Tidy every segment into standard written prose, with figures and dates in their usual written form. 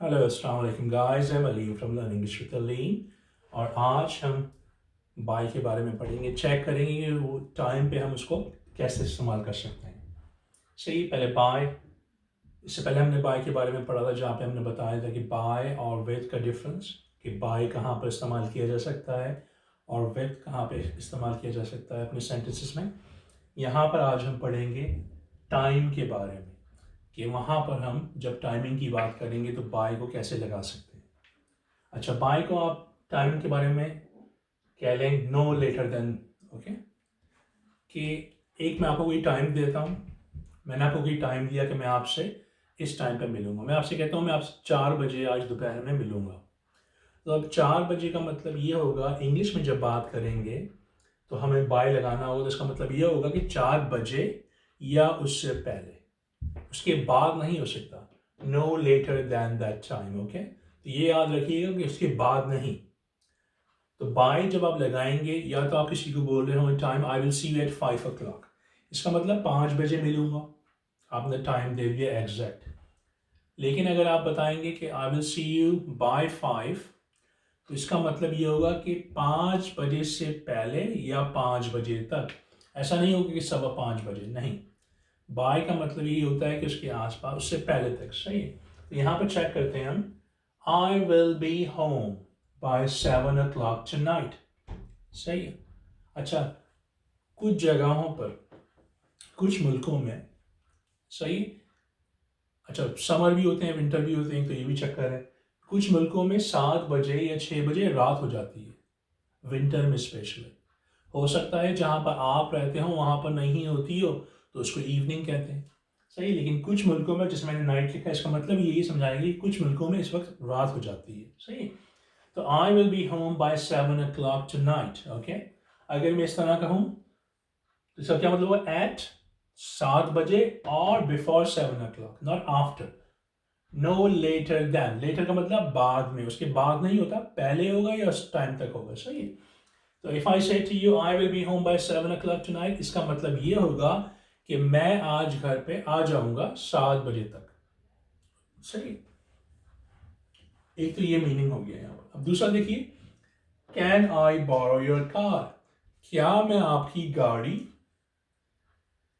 Hello अस्सलाम वालेकुम guys, I am Aleem from learning English with Aleem. और आज हम बाय के बारे में पढ़ेंगे, चेक करेंगे कि वो टाइम पे हम उसको कैसे इस्तेमाल कर सकते हैं। सही, पहले बाय, इससे पहले हमने बाय के बारे में पढ़ा था जहाँ पे हमने बताया था कि बाय और विद का डिफरेंस, कि बाय कहाँ पर इस्तेमाल किया जा सकता है और विद कहाँ पे इस्तेमाल किया जा सकता है अपने सेंटेंसेस में। यहाँ पर आज हम पढ़ेंगे टाइम के बारे में, कि वहाँ पर हम जब टाइमिंग की बात करेंगे तो बाय को कैसे लगा सकते हैं। अच्छा, बाय को आप टाइम के बारे में कह लें नो लेटर देन, ओके, कि एक मैं आपको कोई टाइम देता हूँ, मैंने आपको कोई टाइम दिया कि मैं आपसे इस टाइम पे मिलूंगा। मैं आपसे कहता हूँ मैं आपसे 4 बजे आज दोपहर में मिलूंगा। तो अब 4 बजे का मतलब ये होगा, इंग्लिश में जब बात करेंगे तो हमें बाय लगाना होगा, तो इसका मतलब ये होगा कि 4 बजे या उससे पहले, उसके बाद नहीं हो सकता। No later than that time, okay. तो ये याद रखिएगा कि उसके बाद नहीं। तो बाय जब आप लगाएंगे, या तो आप किसी को बोल रहे हो time I will see you at 5 o'clock, इसका मतलब 5 बजे मिलूंगा, आपने टाइम दे दिया एग्जैक्ट। लेकिन अगर आप बताएंगे कि I will see you by 5, तो इसका मतलब ये होगा कि 5 बजे से पहले या 5 बजे तक। ऐसा नहीं होगा कि 5:15 बजे, नहीं। बाय का मतलब ये होता है कि उसके आसपास, उससे पहले तक। सही है, तो यहाँ पर चेक करते हैं हम। I will be home by 7 o'clock tonight। सही है। अच्छा, कुछ जगहों पर, कुछ मुल्कों में, सही, अच्छा समर भी होते हैं, विंटर भी होते हैं, तो ये भी चक्कर है। कुछ मुल्कों में 7 बजे या 6 बजे रात हो जाती है, विंटर में स्पेशली। हो सकता है जहाँ पर आप रहते हो वहाँ पर नहीं होती हो, तो उसको इवनिंग कहते हैं। सही, लेकिन कुछ मुल्कों में, जैसे मैंने नाइट लिखा है, इसका मतलब यही समझाएंगे कि कुछ मुल्कों में इस वक्त रात हो जाती है। सही, तो I will be home by 7 o'clock tonight, okay. अगर मैं इस तरह कहूँ तो इसका क्या मतलब हुआ, एट 7 बजे और before 7 o'clock, not after. No later than, later का मतलब बाद में, उसके बाद नहीं होता, पहले होगा या उस टाइम तक होगा। सही है। तो if I say to you I will be home by 7 o'clock tonight, इसका मतलब ये होगा कि मैं आज घर पे आ जाऊंगा 7 बजे तक। सही, एक तो ये मीनिंग हो गया यहाँ पर। अब दूसरा देखिए, can I borrow your car, क्या मैं आपकी गाड़ी,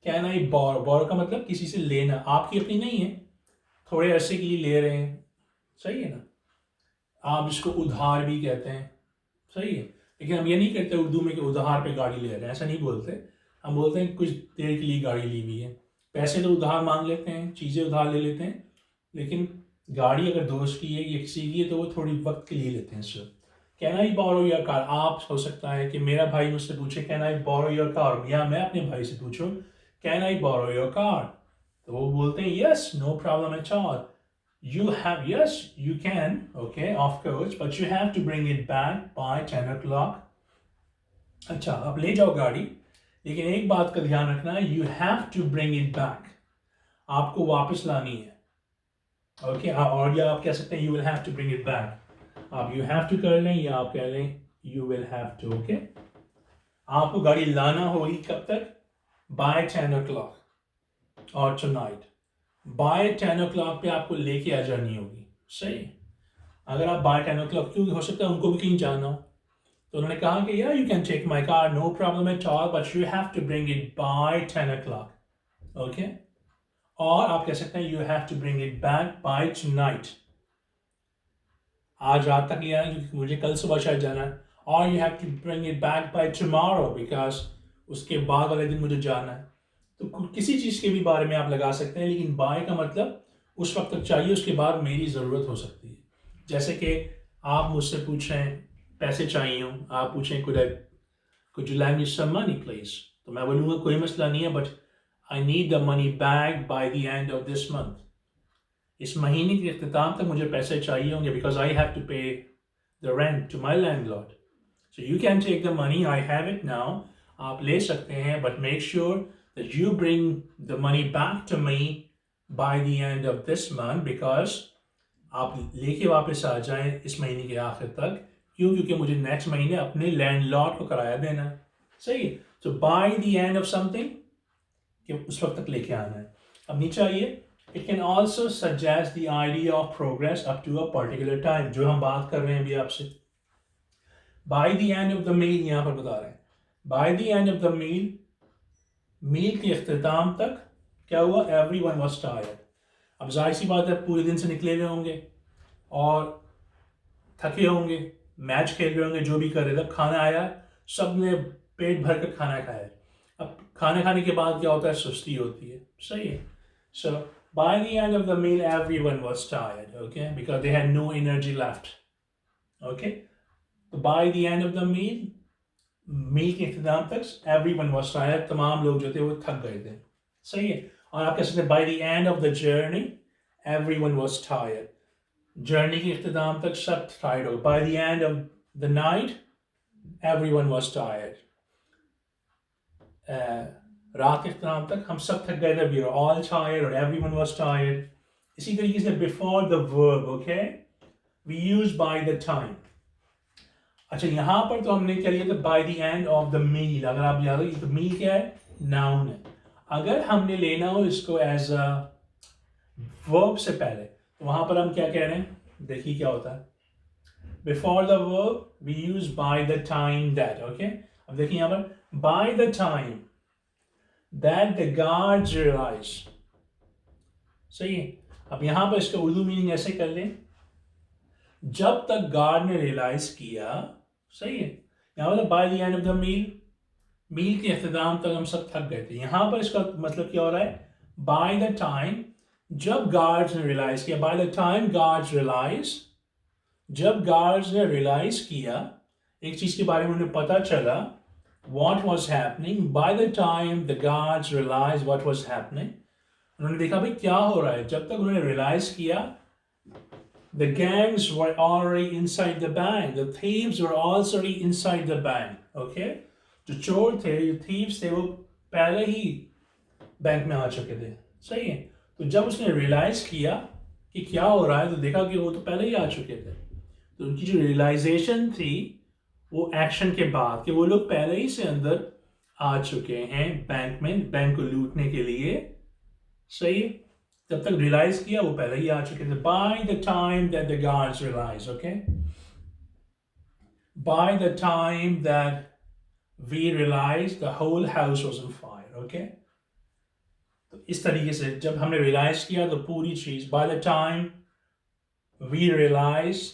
कैन आई बोरो, बोरो का मतलब किसी से लेना, आपकी अपनी नहीं है, थोड़े अरसे के लिए ले रहे हैं। सही है ना, आप इसको उधार भी कहते हैं। सही है, लेकिन हम ये नहीं कहते उर्दू में कि उधार पे गाड़ी ले रहे हैं, ऐसा नहीं बोलते। हम बोलते हैं कुछ देर के लिए गाड़ी ली हुई है। पैसे तो उधार मांग लेते हैं, चीज़ें उधार ले लेते हैं, लेकिन गाड़ी अगर दोस्त की है या किसी की है तो वो थोड़ी वक्त के लिए लेते हैं सिर्फ। Can I borrow your car, आप हो सकता है कि मेरा भाई मुझसे पूछे can I borrow your car, या मैं अपने भाई से पूछूं can I borrow your car, तो वो बोलते हैं yes, no problem at all. You have, yes, you can, okay, of course, but you have to bring it back by 10 o'clock. अच्छा, आप ले जाओ गाड़ी, लेकिन एक बात का ध्यान रखना है, you have to bring it back, आपको वापस लानी है। ओके, और या आप कह सकते हैं you will have to bring it back, आप you have to कर लें या आप कह लें you will have to, okay. आपको गाड़ी लाना होगी कब तक, by 10 o'clock और tonight, by 10 o'clock पे आपको लेके आ जानी होगी। सही, अगर आप बाय 10 o'clock, क्योंकि हो सकता है उनको भी कहीं जाना हो, तो उन्होंने कहा कि या you can take my car, no problem at all, but you have to bring it by 10 o'clock, okay. और आप कह सकते हैं you have to bring it back by tonight, आज रात तक ले आना क्योंकि मुझे कल सुबह शायद जाना है। और you have to bring it back by tomorrow because उसके बाद वाले दिन मुझे जाना है। तो किसी चीज़ के भी बारे में आप लगा सकते हैं, लेकिन बाय का मतलब उस वक्त तक चाहिए, उसके बाद मेरी ज़रूरत हो सकती है। जैसे कि आप मुझसे पूछें पैसे चाहिए हो, आप पूछें could you lend me some money please, तो मैं बोलूँगा कोई मसला नहीं है, but I need the money back by the end of this month, इस महीने के अख्ताम तक मुझे पैसे चाहिए होंगे, because I have to pay the rent to my landlord. So you can take the money, I have it now, आप ले सकते हैं, but make sure that you bring the money back to me by the end of this month, because आप लेके वापस आ जाएं इस महीने के आखिर तक। क्यों? क्योंकि मुझे नेक्स्ट महीने अपने लैंडलॉर्ड को किराया देना है। सही है, तो by the end of something, कि उस वक्त तक लेके आना है। अब नीचे आइए, it can also suggest the idea of progress up to a particular time, जो हम बात कर रहे हैं अभी आपसे। By the end of the meal यहाँ पर बता रहे हैं, by the end of the meal, meal के अख्ताम तक क्या हुआ, एवरी वन वॉज टायर्ड। अब जाहिर सी बात है पूरे दिन से निकले हुए होंगे और थके होंगे, मैच खेल रहे होंगे, जो भी कर रहे थे, खाना आया, सब ने पेट भर कर खाना खाया। अब खाना खाने के बाद क्या होता है, सुस्ती होती है, सही है। So by the end of the meal everyone was tired, okay, because they had no energy left, okay. तो by the end of the meal, meal के इख्तिताम तक एवरीवन वाज टायर्ड, तमाम लोग जो थे वो थक गए थे, सही है। और आप कह सकते हैं by the end of the journey everyone was tired, journey के इख्तिताम तक सब टायर्ड हो। By the end of the night everyone was tired, रात के इख्तिताम तक हम सब थक गए थे, वी आर ऑल टायर्ड और एवरीवन वाज टायर्ड। इसी तरीके से before the verb, okay, we use by the time. अच्छा, यहाँ पर तो हमने क्या लिया था, by the end of the meal. अगर आप याद हो तो मील क्या है, नाउन है। अगर हमने लेना हो इसको एज अ वर्ब से पहले, तो वहां पर हम क्या कह रहे हैं, देखिए क्या होता है, before the verb we use by the time that, okay. अब देखिए यहाँ पर by the time that the guards realise, सही है। अब यहाँ पर इसका उर्दू मीनिंग ऐसे कर लें, जब तक गार्ड ने रियलाइज किया, सही है। यहाँ पर by the end of the meal, meal के इख्तिताम तक हम सब थक गए थे। यहाँ पर इसका मतलब क्या हो रहा है, बाय द टाइम, जब गार्ड्स ने रियलाइज किया, by the time guards realise, जब गार्ड्स ने रियलाइज किया, एक चीज के बारे में उन्हें पता चला, what was happening, by the time the guards realized what was happening, उन्होंने देखा भाई क्या हो रहा है, जब तक उन्होंने रियलाइज किया, the gangs were already inside the bank, the thieves were already inside the bank, okay, जो चोर थे, जो thieves थे, वो पहले ही बैंक में आ चुके थे, सही है। तो जब उसने रियलाइज किया कि क्या हो रहा है, तो देखा कि वो तो पहले ही आ चुके थे। तो उनकी जो रियलाइजेशन थी वो एक्शन के बाद, कि वो लोग पहले ही से अंदर आ चुके हैं बैंक में, बैंक को लूटने के लिए, सही। जब तक रियलाइज किया वो पहले ही आ चुके थे। By the time that the guards realise, okay, by the time that we realise the whole house was on fire, okay. तो इस तरीके से जब हमने रियलाइज किया तो पूरी चीज, by the time we realise,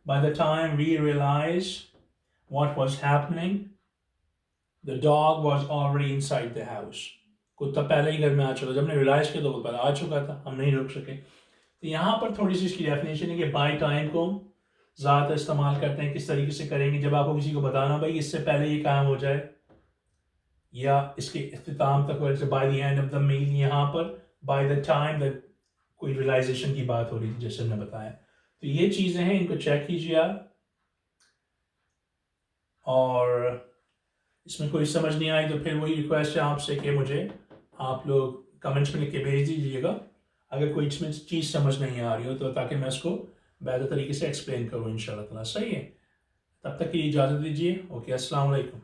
by the time we realized what was happening, the dog was already inside the house. कुत्ता पहले ही घर में आ चुका, जब हमने रियलाइज किया तो वो पहले आ चुका था, हम नहीं रुक सके। तो यहाँ पर थोड़ी सी इसकी डेफिनेशन है कि बाय टाइम को ज़्यादा इस्तेमाल करते हैं, किस तरीके से करेंगे, जब आपको किसी को बताना भाई इससे पहले ये काम हो जाए या इसके इख्तिताम तक, वैसे by the end of the meal, यहाँ पर बाय द टाइम दैट कोई रियलाइजेशन की बात हो रही थी, जैसे हमने बताया। तो ये चीज़ें हैं, इनको चेक कीजिए आप, और इसमें कोई समझ नहीं आई तो फिर वही रिक्वेस्ट है आपसे कि मुझे आप लोग कमेंट्स में लिख के भेज दीजिएगा अगर कोई इसमें चीज़ समझ नहीं आ रही हो, तो ताकि मैं इसको बेहतर तरीके से एक्सप्लेन करूँ इंशाल्लाह ताला, सही है। तब तक की इजाज़त दीजिए, ओके, अस्सलाम वालेकुम।